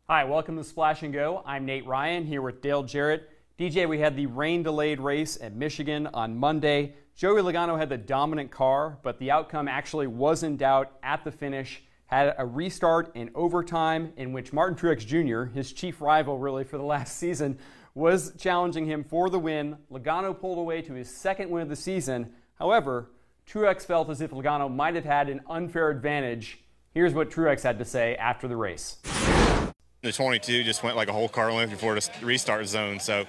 Hi, welcome to Splash and Go. I'm Nate Ryan here with Dale Jarrett. DJ, we had the rain-delayed race at Michigan on Monday. Joey Logano had the dominant car, but the outcome actually was in doubt at the finish. Had a restart in overtime in which Martin Truex Jr., his chief rival really for the last season, was challenging him for the win. Logano pulled away to his second win of the season. However, Truex felt as if Logano might have had an unfair advantage. Here's what Truex had to say after the race. The 22 just went like a whole car length before the restart zone, so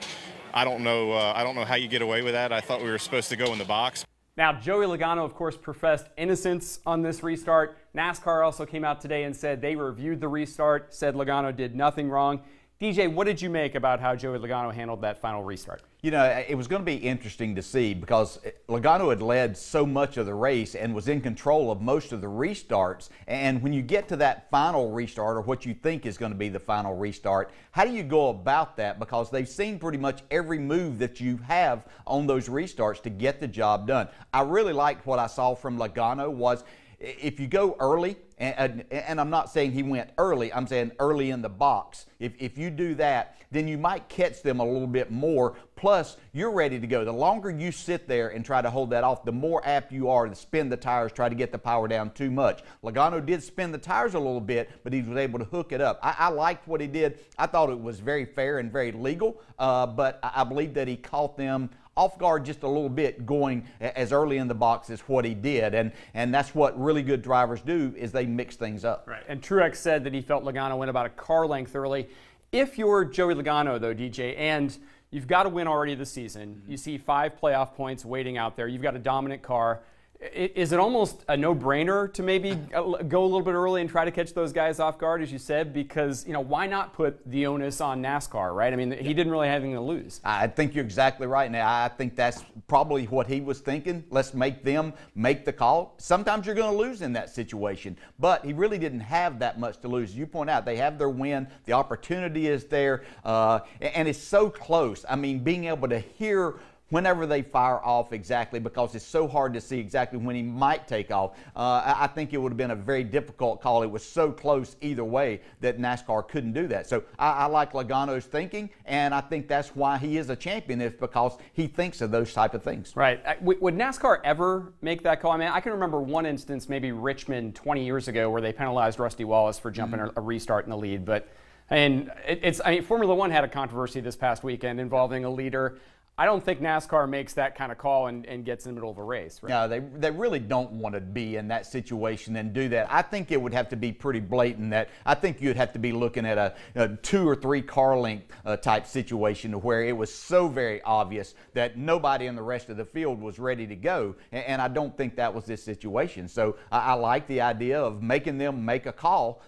I don't know how you get away with that. I thought we were supposed to go in the box. Now, Joey Logano, of course, professed innocence on this restart. NASCAR also came out today and said they reviewed the restart, said Logano did nothing wrong. DJ, what did you make about how Joey Logano handled that final restart? You know, it was going to be interesting to see because Logano had led so much of the race and was in control of most of the restarts. And when you get to that final restart, or what you think is going to be the final restart, how do you go about that? Because they've seen pretty much every move that you have on those restarts to get the job done. I really liked what I saw from Logano was if you go early, and I'm not saying he went early, I'm saying early in the box. If you do that, then you might catch them a little bit more. Plus, you're ready to go. The longer you sit there and try to hold that off, the more apt you are to spin the tires, try to get the power down too much. Logano did spin the tires a little bit, but he was able to hook it up. I liked what he did. I thought it was very fair and very legal, but I believe that he caught them off guard just a little bit going as early in the box as what he did. And that's what really good drivers do, is they mix things up. Right. And Truex said that he felt Logano went about a car length early. If you're Joey Logano, though, DJ, and you've got to win already this season, you see 5 playoff points waiting out there, you've got a dominant car, is it almost a no-brainer to maybe go a little bit early and try to catch those guys off guard, as you said? Because, you know, why not put the onus on NASCAR, right? I mean, he didn't really have anything to lose. I think you're exactly right. Now, I think that's probably what he was thinking. Let's make them make the call. Sometimes you're going to lose in that situation, but he really didn't have that much to lose. As you point out, they have their win. The opportunity is there, and it's so close. I mean, being able to hear whenever they fire off exactly, because it's so hard to see exactly when he might take off. I think it would have been a very difficult call. It was so close either way that NASCAR couldn't do that. So I like Logano's thinking, and I think that's why he is a champion, is because he thinks of those type of things. Right. Would NASCAR ever make that call? I mean, I can remember one instance, maybe Richmond 20 years ago, where they penalized Rusty Wallace for jumping a restart in the lead. But I mean, Formula One had a controversy this past weekend involving a leader. I don't think NASCAR makes that kind of call and gets in the middle of a race. Right? No, they really don't want to be in that situation and do that. I think it would have to be pretty blatant. That I think you'd have to be looking at a 2 or 3 car length type situation where it was so very obvious that nobody in the rest of the field was ready to go. And I don't think that was this situation. So I like the idea of making them make a call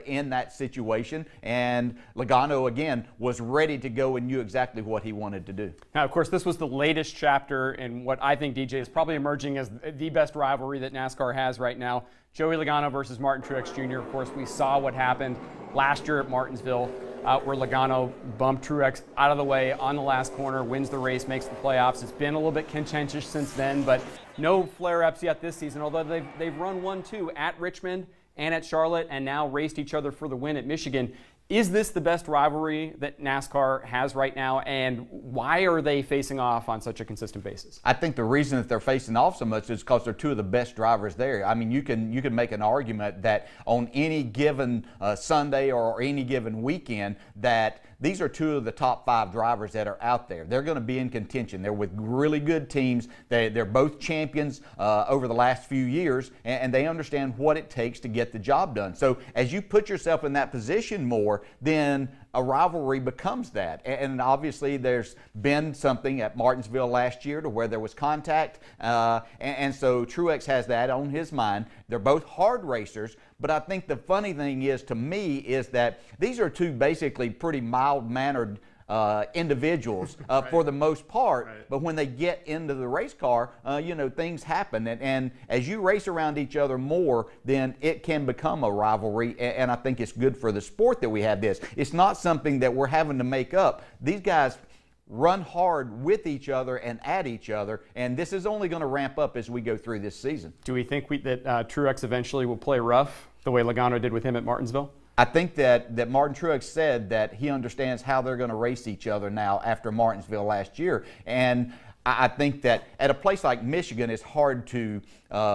in that situation. And Logano, again, was ready to go and knew exactly what he wanted to do. Now, of course, this was the latest chapter in what I think, DJ, is probably emerging as the best rivalry that NASCAR has right now. Joey Logano versus Martin Truex Jr. Of course, we saw what happened last year at Martinsville, where Logano bumped Truex out of the way on the last corner, wins the race, makes the playoffs. It's been a little bit contentious since then, but no flare-ups yet this season, although they've run 1-2 at Richmond and at Charlotte, and now raced each other for the win at Michigan. Is this the best rivalry that NASCAR has right now, and why are they facing off on such a consistent basis? I think the reason that they're facing off so much is because they're 2 of the best drivers there. I mean, you can make an argument that on any given Sunday or any given weekend that these are 2 of the top 5 drivers that are out there. They're going to be in contention. They're with really good teams. They're both champions over the last few years, and they understand what it takes to get the job done. So as you put yourself in that position more, then a rivalry becomes that. And obviously there's been something at Martinsville last year to where there was contact, and so Truex has that on his mind. They're both hard racers, but I think the funny thing is, to me, is that these are 2 basically pretty mild-mannered individuals for the most part, but when they get into the race car, you know, things happen, and as you race around each other more, then it can become a rivalry, and I think it's good for the sport that we have this. It's not something that we're having to make up. These guys run hard with each other and at each other, and this is only going to ramp up as we go through this season. Do we think that Truex eventually will play rough the way Logano did with him at Martinsville? I think that Martin Truex said that he understands how they're going to race each other now after Martinsville last year. And I think that at a place like Michigan, it's hard to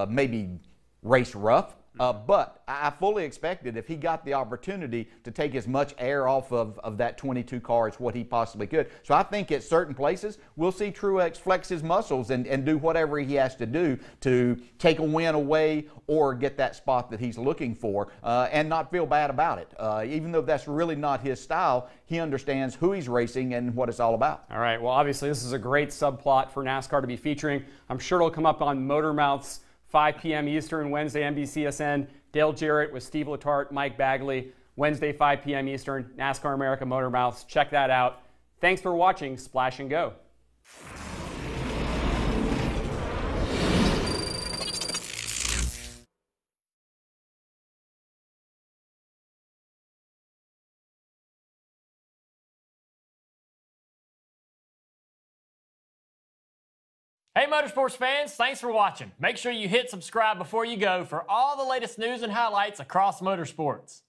maybe race rough. But I fully expected if he got the opportunity to take as much air off of that 22 car as what he possibly could. So I think at certain places, we'll see Truex flex his muscles and do whatever he has to do to take a win away or get that spot that he's looking for and not feel bad about it. Even though that's really not his style, he understands who he's racing and what it's all about. All right, well, obviously this is a great subplot for NASCAR to be featuring. I'm sure it'll come up on Motor Mouth's 5 p.m. Eastern, Wednesday, NBCSN. Dale Jarrett with Steve Letarte, Mike Bagley. Wednesday, 5 p.m. Eastern, NASCAR America Motor Mouths. Check that out. Thanks for watching Splash and Go. Hey Motorsports fans, thanks for watching. Make sure you hit subscribe before you go for all the latest news and highlights across motorsports.